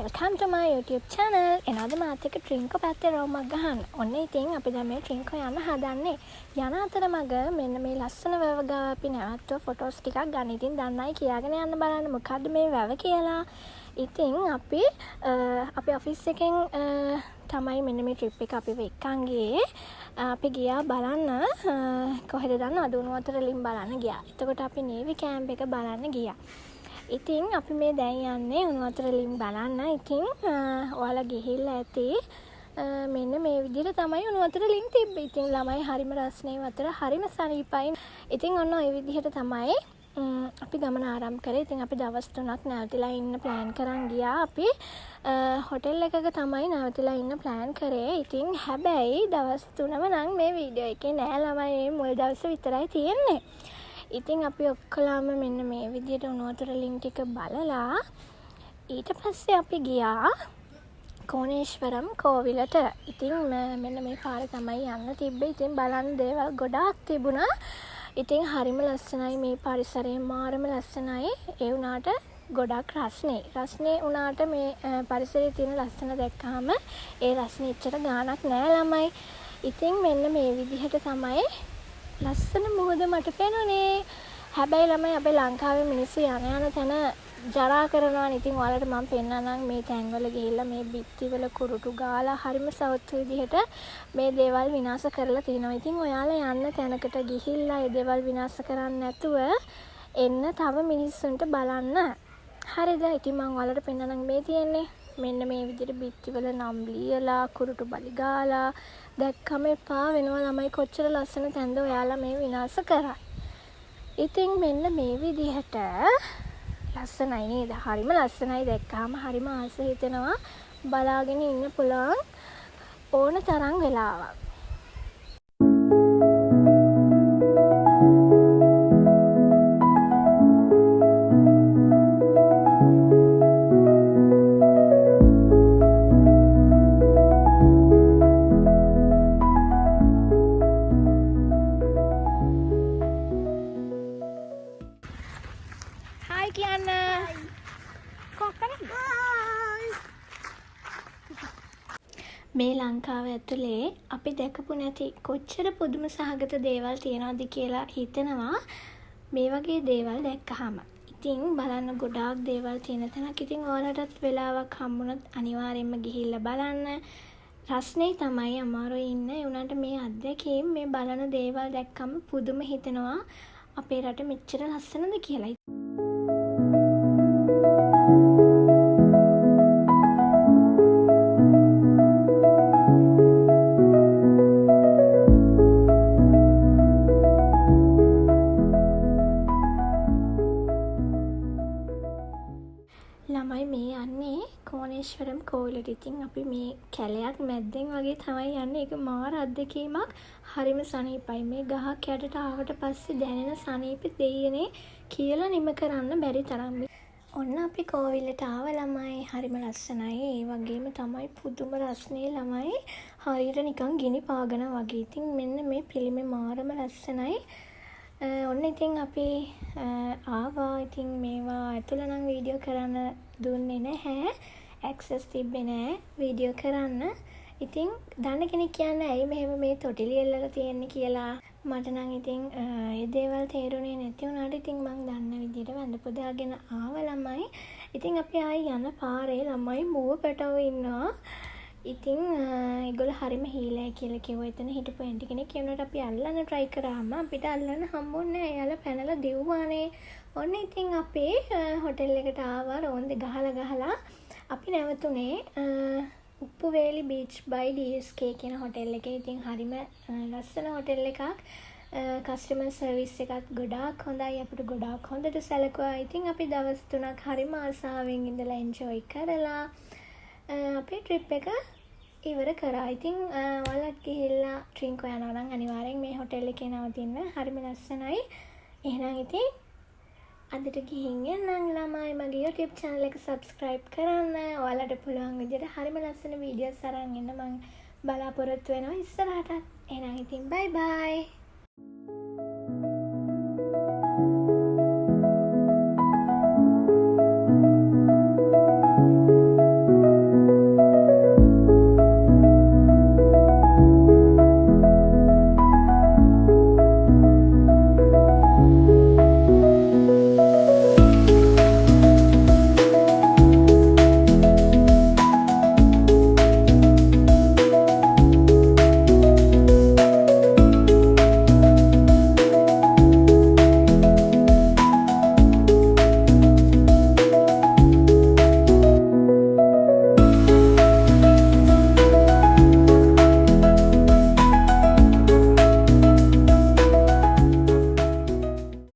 welcome to my YouTube channel. එනවාද මාත් එක්ක ට්‍රින්කෝ පැත්තේ රවුමක් ගහන්න. ඔන්න ඉතින් අපි දැන් මේ ට්‍රින්කෝ යන්න හදන්නේ. යන අතරමඟ මෙන්න මේ ලස්සන වැව ගාව අපි නැවතුව ෆොටෝස් ටිකක් ගන්න. ඉතින් දන්නයි කියාගෙන යන්න බලන්න මොකද්ද මේ වැව කියලා. ඉතින් අපි ඔෆිස් එකෙන් තමයි මෙන්න මේ ට්‍රිප් එක අපි වෙක්කන් ගියේ. අපි ගියා බලන්න කොහෙද දන්නවද? උණුවතර ලිම් බලන්න ගියා. එතකොට අපි නේවි කැම්ප් එක බලන්න ගියා. ඉතින් අපි මේ දැන් යන්නේ උණුවතර ලිම් බලන්න. ඉතින් ඔයාලා ගිහිල්ලා ඇති මෙන්න මේ විදිහට තමයි උණුවතර ලිම් තිබ්බේ. ඉතින් ළමයි හරිම රස්නේ වතර හරිම සනීපයි. ඉතින් ඔන්න ඔය විදිහට තමයි අපි ගමන ආරම්භ කරේ. ඉතින් අපි දවස් 3ක් නැවතිලා ඉන්න ප්ලෑන් කරන් ගියා. අපි හොටෙල් එකක තමයි නැවතිලා ඉන්න ප්ලෑන් කරේ. ඉතින් හැබැයි දවස් 3ම නම් මේ වීඩියෝ එකේ නෑ ළමයි. මේ මුල් දවස් විතරයි තියෙන්නේ. ඉතින් අපි ඔක්කොලාම මෙන්න මේ විදිහට උණුවතර ලිම් ටික බලලා ඊට පස්සේ අපි ගියා කෝණේශ්වරම් කෝවිලට. ඉතින් මෙන්න මේ පාරේ තමයි යන්න තිබ්බේ. ඉතින් බලන්න දේවල් ගොඩාක් තිබුණා. ඉතින් හරිම ලස්සනයි මේ පරිසරය, මාරම ලස්සනයි. ඒ වුණාට ගොඩක් රස්නේ වුණාට මේ පරිසරයේ තියෙන ලස්සන දැක්කහම ඒ රස්නේ එච්චර ගාණක් නෑ ළමයි. ඉතින් මෙන්න මේ විදිහට තමයි ලස්සන මුහුද මට පේනුනේ. හැබැයි ළමයි අපේ ලංකාවේ මිනිස්සු යන තැන ජරා කරනවා. ඉතින් ඔයාලට මම පෙන්නන්නම් මේ තැන්වල ගිහිල්ලා මේ බිත්තිවල කුරුටු ගාලා හරිම සවුත් විදිහට මේ දේවල් විනාශ කරලා තිනවා. ඉතින් ඔයාලා යන්න තැනකට ගිහිල්ලා ඒ දේවල් විනාශ කරන්නේ නැතුව එන්න තව මිනිස්සුන්ට බලන්න. හරිද? ඉතින් මම ඔයාලට පෙන්නන්නම් මේ තියෙන්නේ. මෙන්න මේ විදිහට බිත්තිවල නම් ලියලා කුරුටු බලි ගාලා දැක්කම එපා වෙනවා ළමයි. කොච්චර ලස්සන තැන්ද ඔයාලා මේ විනාශ කරා. ඉතින් මෙන්න මේ විදිහට ලස්සනයි නේද? හරිම ලස්සනයි. දැක්කම හරිම ආස හිතෙනවා බලාගෙන ඉන්න පුළුවන් ඕන තරම් වෙලාවක්. Hi Kiana. මේ ලංකාව ඇතුලේ අපි දැකපු නැති කොච්චර පුදුම සහගත දේවල් තියනවද කියලා හිතෙනවා මේ වගේ දේවල් දැක්කහම. ඉතින් බලන්න ගොඩාක් දේවල් තියෙන තැනක්. ඉතින් ඔයාලටත් වෙලාවක් හම්බුනොත් අනිවාර්යයෙන්ම ගිහිල්ලා බලන්න. රස්නේ තමයි අමාරුයි ඉන්න. ඒ උනාට මේ අත්දැකීම් මේ බලන දේවල් දැක්කම පුදුම හිතෙනවා අපේ රට මෙච්චර ලස්සනද කියලා. ළමයි මේ යන්නේ කෝණේශ්වරම් කෝවිලට. ඉතින් අපි මේ කැලයක් මැද්දෙන් වගේ තමයි යන්නේ. ඒක මාර අත්දැකීමක්. හරිම සනීපයි. මේ ගහක් යටට ආවට පස්සේ දැනෙන සනීප දෙයනේ කියලා නිම කරන්න බැරි තරම්. ඔන්න අපි කෝවිලට ආව ළමයි. හරිම ලස්සනයි. ඒ වගේම තමයි පුදුම රස්නේ ළමයි. හරියට නිකන් ගිනි පාගන වගේ. ඉතින් මෙන්න මේ පිළිමේ මාරම ලස්සනයි. ඔන්න ඉතින් අපි ආවා. ඉතින් මේවා ඇතුළ නම් වීඩියෝ කරන්න දුන්නේ නැහැ. ඇක්සස් තිබ්බේ නැහැ වීඩියෝ කරන්න. ඉතින් දන්න කෙනෙක් කියන්නේ ඇයි මෙහෙම මේ තොටිලි එල්ලලා තියෙන්නේ කියලා. මට නම් ඉතින් ඒ දේවල් තේරුනේ නැති වුණාට ඉතින් මං දන්න විදිහට වැඳ පුදාගෙන ආව ළමයි. ඉතින් අපි ආයි යන පාරේ ළමයි මුව පැටව ඉන්නවා. ඉතින් ඒගොල්ලෝ හරිම හීලයි කියලා කිව්වා. එතන හිටපු ඇන්ටි කෙනෙක් කියනකොට අපි අල්ලන්න try කරාම අපිට අල්ලන්න හම්බුන්නේ නැහැ. එයාලා පැනලා දෙව්වානේ. ඔන්න ඉතින් අපේ හොටෙල් එකට ආවා. රෝන්දේ ගහලා අපි නැවතුනේ උප්පුවේලි බීච් බයි DSK කියන හොටෙල් එකේ. ඉතින් හරිම ලස්සන හොටෙල් එකක්. කස්ටමර් සර්විස් එකත් ගොඩාක් හොඳයි. අපිට ගොඩාක් හොඳට සැලකුවා. ඉතින් අපි දවස් 3ක් හරිම ආසාවෙන් ඉඳලා එන්ජොයි කරලා අපේ ට්‍රිප් එක ඉවර කරා. ඉතින් ඔයාලත් ගිහිල්ලා ට්‍රින්කෝ යනවා නම් අනිවාර්යෙන් මේ හොටෙල් එකේ නවතින්න. හරිම ලස්සනයි. එහෙනම් ඉතින් අදට ගිහින් යන්න ළමයි. මගේ YouTube channel එක subscribe කරන්න. ඔයාලට පුළුවන් විදිහට හරිම ලස්සන වීඩියෝස් අරන් එන්න මම බලාපොරොත්තු වෙනවා ඉස්සරහට. එහෙනම් ඉතින් bye bye.